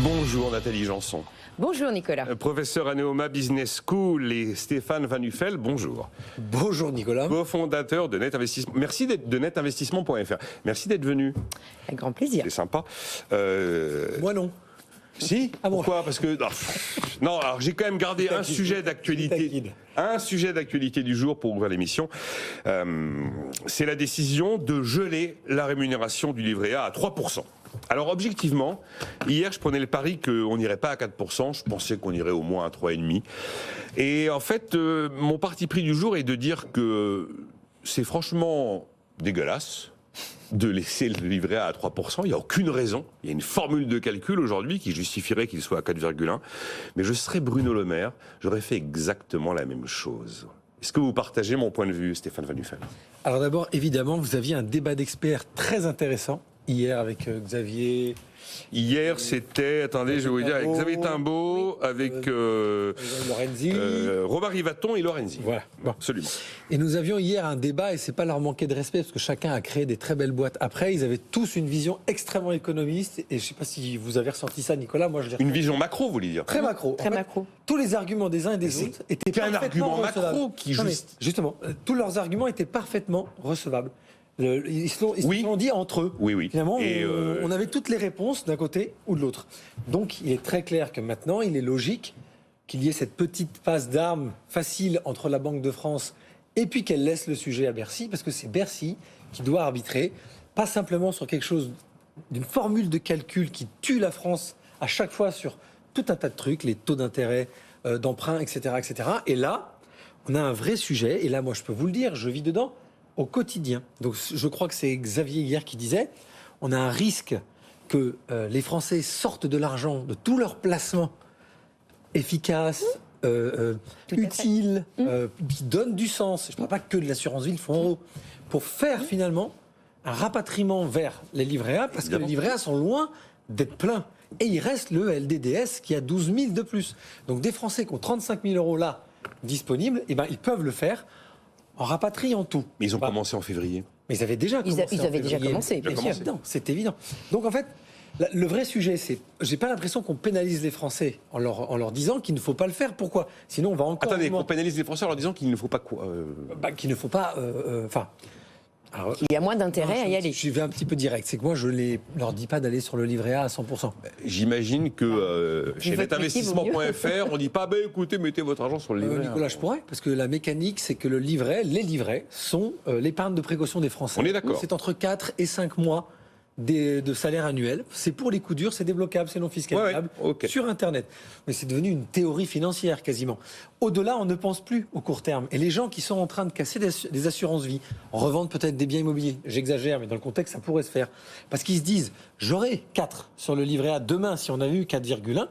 Bonjour Nathalie Janson. Bonjour Nicolas. Professeur à Neoma Business School et Stéphane Van Nuffel, bonjour. Bonjour Nicolas. Co-fondateur de Net Investissement. Merci de netinvestissement.fr. Merci d'être venu. Avec grand plaisir. C'est sympa. Moi non. Si. Ah bon. Pourquoi? Parce que non, alors j'ai quand même gardé un sujet d'actualité. Un sujet d'actualité du jour pour ouvrir l'émission. C'est la décision de geler la rémunération du livret A à 3%. Alors objectivement, hier je prenais le pari qu'on n'irait pas à 4%, je pensais qu'on irait au moins à 3,5%. Et en fait, mon parti pris du jour est de dire que c'est franchement dégueulasse de laisser le livret A à 3%, il n'y a aucune raison. Il y a une formule de calcul aujourd'hui qui justifierait qu'il soit à 4,1%. Mais je serais Bruno Le Maire, j'aurais fait exactement la même chose. Est-ce que vous partagez mon point de vue, Stéphane Van Nuffel? Alors d'abord, évidemment, vous aviez un débat d'experts très intéressant hier avec Xavier. Hier, c'était, attendez, je vais vous dire, avec Xavier Timbaud, avec Lorenzi, Robert Rivaton et Lorenzi. Voilà. Bon. Absolument. Et nous avions hier un débat, et c'est pas leur manquer de respect, parce que chacun a créé des très belles boîtes. Après, ils avaient tous une vision extrêmement économiste, et je sais pas si vous avez ressenti ça, Nicolas. Moi, je Une vision macro, vous voulez dire? très macro. Très En fait, macro. Tous les arguments des uns et des autres étaient qu'un parfaitement argument recevables. macro qui Non, mais juste. justement, tous leurs arguments étaient parfaitement recevables. Ils se sont dit entre eux. Oui, oui. Finalement, Et on avait toutes les réponses d'un côté ou de l'autre. Donc, il est très clair que maintenant, il est logique qu'il y ait cette petite passe d'armes facile entre la Banque de France et puis qu'elle laisse le sujet à Bercy, parce que c'est Bercy qui doit arbitrer, pas simplement sur quelque chose d'une formule de calcul qui tue la France à chaque fois sur tout un tas de trucs, les taux d'intérêt, d'emprunt, etc., etc. Et là, on a un vrai sujet, et là, moi, je peux vous le dire, je vis dedans au quotidien. Donc je crois que c'est Xavier hier qui disait, on a un risque que les Français sortent de l'argent de tous leurs placements efficaces, utiles, qui donnent du sens. Je ne parle pas que de l'assurance vie, le fonds euro, pour faire finalement un rapatriement vers les livrets A, parce que les livrets A sont loin d'être pleins. Et il reste le LDDS qui a 12 000 de plus. Donc des Français qui ont 35 000 euros là disponibles, eh ben, ils peuvent le faire en rapatriant tout. Mais ils ont commencé en février. Mais ils avaient déjà commencé. Ils avaient déjà commencé, bien sûr. C'est évident. Donc en fait, le vrai sujet, c'est, j'ai pas l'impression qu'on pénalise les Français en leur disant qu'il ne faut pas le faire. Pourquoi? Sinon, on va encore. Attendez, qu'on pénalise les Français en leur disant qu'il ne faut pas quoi qu'il ne faut pas. Il y a moins d'intérêt à y aller. Je vais un petit peu direct. C'est que moi, je leur dis pas d'aller sur le livret A à 100%. J'imagine que chez votre netinvestissement.fr, on dit pas, écoutez, mettez votre argent sur le livret. Nicolas, je pourrais, parce que la mécanique, c'est que les livrets sont l'épargne de précaution des Français. On est d'accord. C'est entre 4 et 5 mois de salaire annuel. C'est pour les coups durs, c'est débloquable, c'est non fiscalisable, sur Internet. Mais c'est devenu une théorie financière quasiment. Au-delà, on ne pense plus au court terme. Et les gens qui sont en train de casser des assurances-vie, revendent peut-être des biens immobiliers, j'exagère, mais dans le contexte, ça pourrait se faire. Parce qu'ils se disent, j'aurai 4 sur le livret A demain, si on a eu 4,1,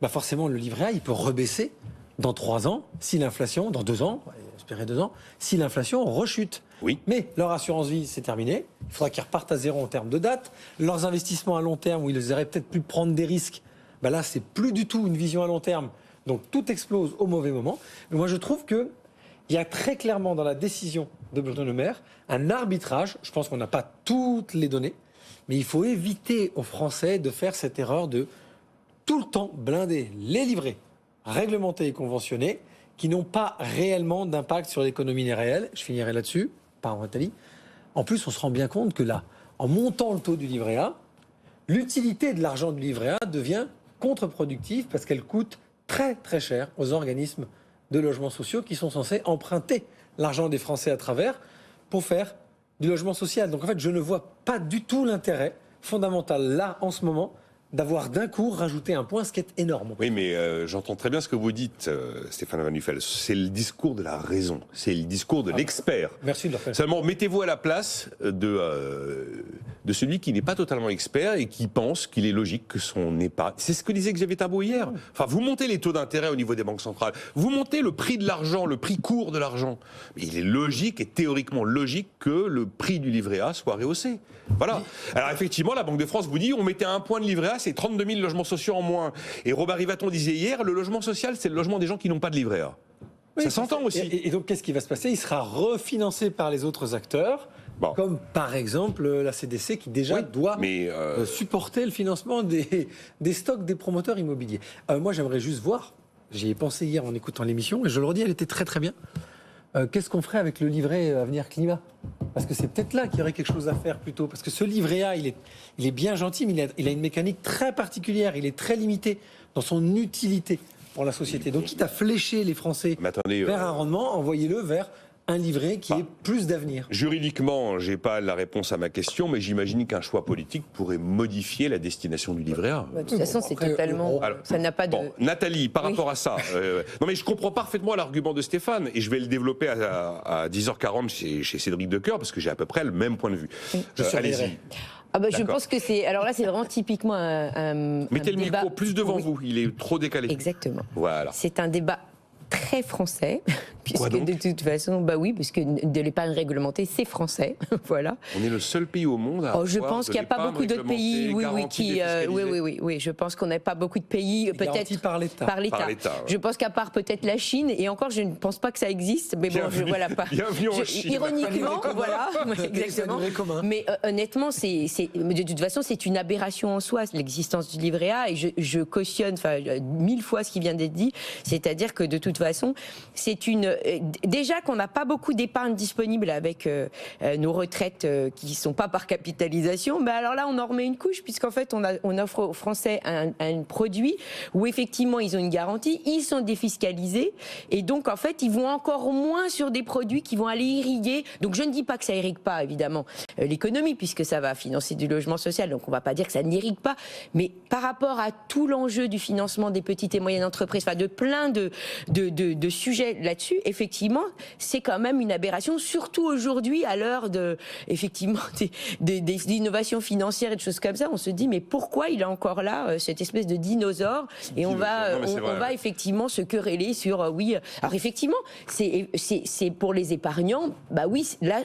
bah forcément, le livret A, il peut rebaisser dans 3 ans, si l'inflation, dans 2 ans, espérer 2 ans, si l'inflation rechute. Oui. Mais leur assurance vie, c'est terminé. Il faudra qu'ils repartent à zéro en termes de date. Leurs investissements à long terme, où ils auraient peut-être pu prendre des risques, bah là, c'est plus du tout une vision à long terme. Donc tout explose au mauvais moment. Mais moi, je trouve qu'il y a très clairement dans la décision de Bruno Le Maire un arbitrage. Je pense qu'on n'a pas toutes les données, mais il faut éviter aux Français de faire cette erreur de tout le temps blinder les livrets réglementés et conventionnés qui n'ont pas réellement d'impact sur l'économie réelle. Je finirai là-dessus, par Nathalie. En plus, on se rend bien compte que là, en montant le taux du livret A, l'utilité de l'argent du livret A devient contre-productive parce qu'elle coûte très très cher aux organismes de logements sociaux qui sont censés emprunter l'argent des Français à travers pour faire du logement social. Donc en fait, je ne vois pas du tout l'intérêt fondamental là, en ce moment, d'avoir d'un coup rajouté un point, ce qui est énorme. Oui, mais j'entends très bien ce que vous dites, Stéphane Van Nuffel. C'est le discours de la raison, c'est le discours de l'expert. Merci de le faire. Seulement, mettez-vous à la place de celui qui n'est pas totalement expert et qui pense qu'il est logique que son épargne... C'est ce que disait Xavier Timbaud hier. Enfin, vous montez les taux d'intérêt au niveau des banques centrales, vous montez le prix de l'argent, le prix court de l'argent. Mais il est logique et théoriquement logique que le prix du livret A soit rehaussé. Voilà. Alors effectivement, la Banque de France vous dit, on mettait un point de livret A, c'est 32 000 logements sociaux en moins. Et Robert Rivaton disait hier, le logement social, c'est le logement des gens qui n'ont pas de livret A. Oui, ça s'entend aussi. Et donc, qu'est-ce qui va se passer? Il sera refinancé par les autres acteurs Bon. Comme par exemple la CDC qui déjà doit supporter le financement des stocks des promoteurs immobiliers. Moi j'aimerais juste voir, j'y ai pensé hier en écoutant l'émission et je le redis, elle était très très bien. Qu'est-ce qu'on ferait avec le livret Avenir Climat ? Parce que c'est peut-être là qu'il y aurait quelque chose à faire plutôt. Parce que ce livret A, il est bien gentil, mais il a une mécanique très particulière. Il est très limité dans son utilité pour la société. Donc, quitte à flécher les Français vers un rendement, envoyez-le vers un livret qui ait plus d'avenir. Juridiquement, je n'ai pas la réponse à ma question, mais j'imagine qu'un choix politique pourrait modifier la destination du livret A. De toute façon, c'est totalement... ça n'a pas de... Nathalie, par rapport à ça, non mais je comprends parfaitement l'argument de Stéphane, et je vais le développer à 10h40 chez Cédric Decoeur, parce que j'ai à peu près le même point de vue. Allez-y. Je pense que c'est... Alors là, c'est vraiment typiquement un Mettez le débat... micro plus devant vous, il est trop décalé. Exactement. Voilà. C'est un débat très français, puisque de toute façon, parce que de l'épargne réglementée, c'est français, voilà. On est le seul pays au monde à avoir je pense qu'il n'y a pas beaucoup d'autres pays, oui, je pense qu'on n'a pas beaucoup de pays, peut-être par l'État. Par l'État. Je pense qu'à part peut-être la Chine, et encore, je ne pense pas que ça existe, mais bienvenue en Chine. Ironiquement, voilà, exactement. Mais honnêtement, de toute façon, c'est une aberration en soi, l'existence du livret A, et je cautionne, 1000 fois ce qui vient d'être dit, c'est-à-dire que de toute façon, c'est déjà qu'on n'a pas beaucoup d'épargne disponible avec nos retraites qui ne sont pas par capitalisation, mais alors là on en remet une couche, puisqu'en fait on offre aux Français un produit où effectivement ils ont une garantie, ils sont défiscalisés, et donc en fait ils vont encore moins sur des produits qui vont aller irriguer, donc je ne dis pas que ça irrigue pas évidemment l'économie, puisque ça va financer du logement social, donc on ne va pas dire que ça n'irrigue pas, mais par rapport à tout l'enjeu du financement des petites et moyennes entreprises, de plein de sujets là-dessus, effectivement, c'est quand même une aberration, surtout aujourd'hui, à l'heure effectivement, des innovations financières et de choses comme ça. On se dit, mais pourquoi il est encore là, cette espèce de dinosaure, et on va effectivement se quereller sur, alors effectivement, c'est pour les épargnants, là,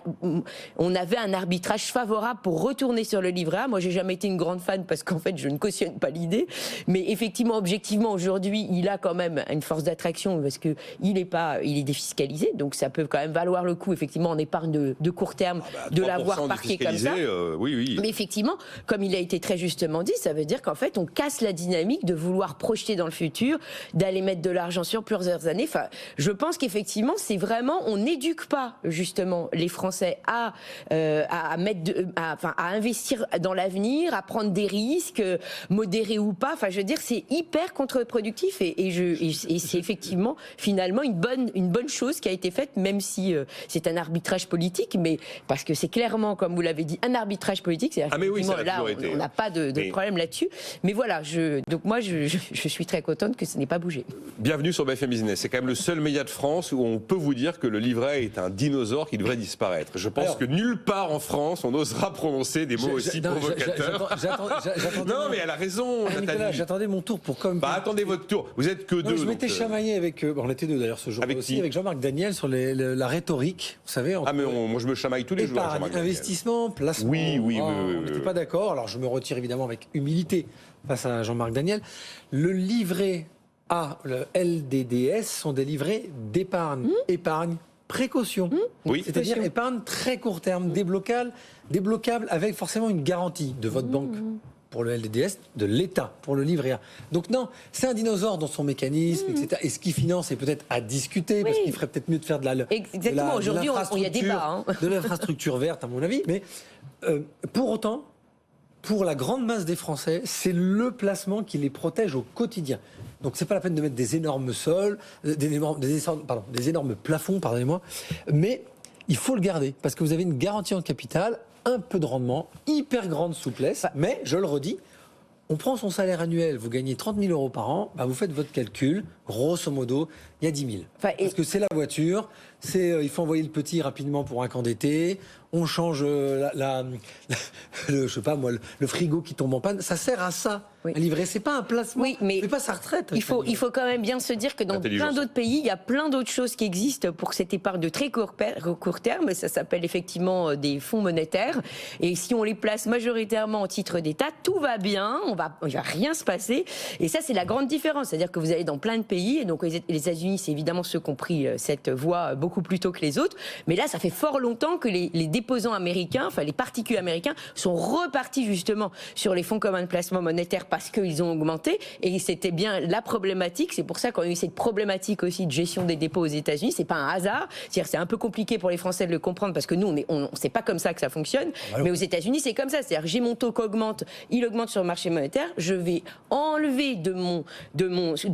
on avait un arbitrage favorable pour retourner sur le livret A. Moi, j'ai jamais été une grande fan, parce qu'en fait, je ne cautionne pas l'idée, mais effectivement, objectivement, aujourd'hui, il a quand même une force d'attraction, parce que il est défiscalisé, donc ça peut quand même valoir le coup, effectivement, en épargne de court terme, de l'avoir parqué comme ça. Oui. Mais effectivement, comme il a été très justement dit, ça veut dire qu'en fait, on casse la dynamique de vouloir projeter dans le futur, d'aller mettre de l'argent sur plusieurs années. Je pense qu'effectivement, c'est vraiment, on n'éduque pas justement les Français à investir dans l'avenir, à prendre des risques, modérés ou pas. Je veux dire, c'est hyper contre-productif, et c'est effectivement, finalement, une bonne chose qui a été faite, même si c'est un arbitrage politique, mais parce que c'est clairement, comme vous l'avez dit, un arbitrage politique. Là, on n'a pas de problème là-dessus. Mais voilà, donc moi, je suis très contente que ce n'ait pas bougé. Bienvenue sur BFM Business. C'est quand même le seul média de France où on peut vous dire que le livret est un dinosaure qui devrait disparaître. Je pense que nulle part en France, on osera prononcer des mots aussi provocateurs. Non, mais elle a raison, Nathalie. Nicolas, j'attendais mon tour pour attendez votre tour. Vous êtes que deux. Je m'étais chamaillé avec... on était deux d'ailleurs ce jour-là aussi, avec Jean-Marc Daniel sur la rhétorique, vous savez. Mais moi je me chamaille tous les jours. Investissement, placement. Oui. On n'était pas d'accord, alors je me retire évidemment avec humilité face à Jean-Marc Daniel. Le livret A, le LDDS, sont des livrets d'épargne. Épargne, précaution. C'est-à-dire épargne très court terme, débloquable avec forcément une garantie de votre banque. Pour le LDDS, de l'État, pour le livret A. Donc non, c'est un dinosaure dans son mécanisme, etc. Et ce qu'il finance est peut-être à discuter, parce qu'il ferait peut-être mieux de faire Exactement, aujourd'hui, il y a débat. De l'infrastructure verte, à mon avis. Mais pour autant, pour la grande masse des Français, c'est le placement qui les protège au quotidien. Donc c'est pas la peine de mettre des énormes sols, des énormes plafonds, pardonnez-moi, mais il faut le garder, parce que vous avez une garantie en capital, un peu de rendement, hyper grande souplesse, mais je le redis, on prend son salaire annuel, vous gagnez 30 000 euros par an, vous faites votre calcul, grosso modo, il y a 10 000. Parce que c'est la voiture, il faut envoyer le petit rapidement pour un camp d'été, on change je sais pas moi, le frigo qui tombe en panne, ça sert à ça. Un livret, c'est pas un placement, c'est pas sa retraite. Il faut quand même bien se dire que dans plein d'autres pays, il y a plein d'autres choses qui existent pour cette épargne de très court terme. Ça s'appelle effectivement des fonds monétaires. Et si on les place majoritairement en titre d'État, tout va bien, il va rien se passer. Et ça, c'est la grande différence. C'est-à-dire que vous allez dans plein de pays, et donc les États-Unis, c'est évidemment ceux qui ont pris cette voie beaucoup plus tôt que les autres. Mais là, ça fait fort longtemps que les déposants américains, enfin les particuliers américains, sont repartis justement sur les fonds communs de placement monétaire parce qu'ils ont augmenté. Et c'était bien la problématique. C'est pour ça qu'on a eu cette problématique aussi de gestion des dépôts aux États-Unis. C'est pas un hasard. C'est-à-dire c'est un peu compliqué pour les Français de le comprendre parce que nous, c'est pas comme ça que ça fonctionne. Mais aux États-Unis, c'est comme ça. C'est-à-dire j'ai mon taux qui augmente, il augmente sur le marché monétaire. Je vais enlever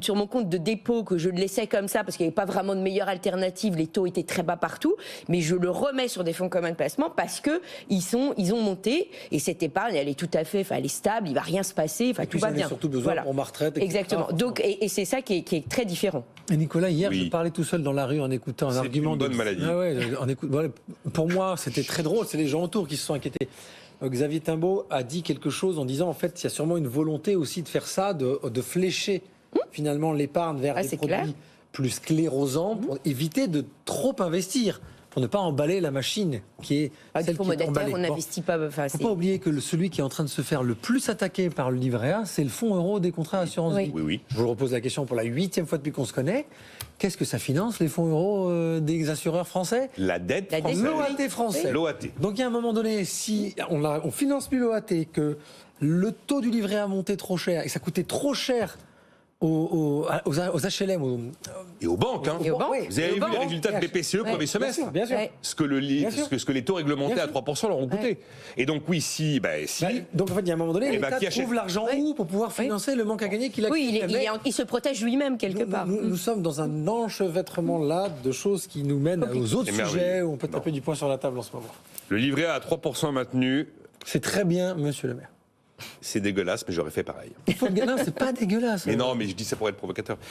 sur mon compte de dépôt que je le laissais comme ça parce qu'il n'y avait pas vraiment de meilleure alternative. Les taux étaient très bas partout, mais je le remets sur des fonds communs de placement parce que ils ont monté et cette épargne, elle est tout à fait, elle est stable, il va rien se passer, tout va bien. Surtout besoin pour ma retraite. Exactement. Donc et c'est ça qui est très différent. Et Nicolas, hier, je parlais tout seul dans la rue en écoutant un argument. C'est une bonne maladie. Ah ouais, pour moi, c'était très drôle. C'est les gens autour qui se sont inquiétés. Xavier Timbaud a dit quelque chose en disant en fait, il y a sûrement une volonté aussi de faire ça, de flécher finalement l'épargne vers des produits plus sclérosants pour éviter de trop investir, pour ne pas emballer la machine qui est celle qui est emballée. On n'investit pas. Il ne faut pas oublier que celui qui est en train de se faire le plus attaquer par le livret A, c'est le fonds euro des contrats d'assurance vie. Oui. Je vous repose la question pour la 8e fois depuis qu'on se connaît. Qu'est-ce que ça finance, les fonds euros des assureurs français? La dette française. L'OAT français. L'OAT. Donc il y a un moment donné, si on finance plus l'OAT, que le taux du livret A montait trop cher et que ça coûtait trop cher aux HLM et aux banques. Hein. Vous avez vu les résultats de BPCE premier semestre. Bien sûr. Ce que les taux réglementés à 3% leur ont coûté. Et donc oui, donc en fait, il y a un moment donné, l'État qui trouve l'argent où pour pouvoir financer le manque à gagner qu'il a. Oui, il se protège lui-même quelque part. Nous sommes dans un enchevêtrement là de choses qui nous mènent aux autres sujets où on peut taper du poing sur la table en ce moment. Le livret A à 3% maintenu. C'est très bien, monsieur le maire. C'est dégueulasse, mais j'aurais fait pareil. Non, c'est pas dégueulasse. Mais non, mais je dis ça pour être provocateur.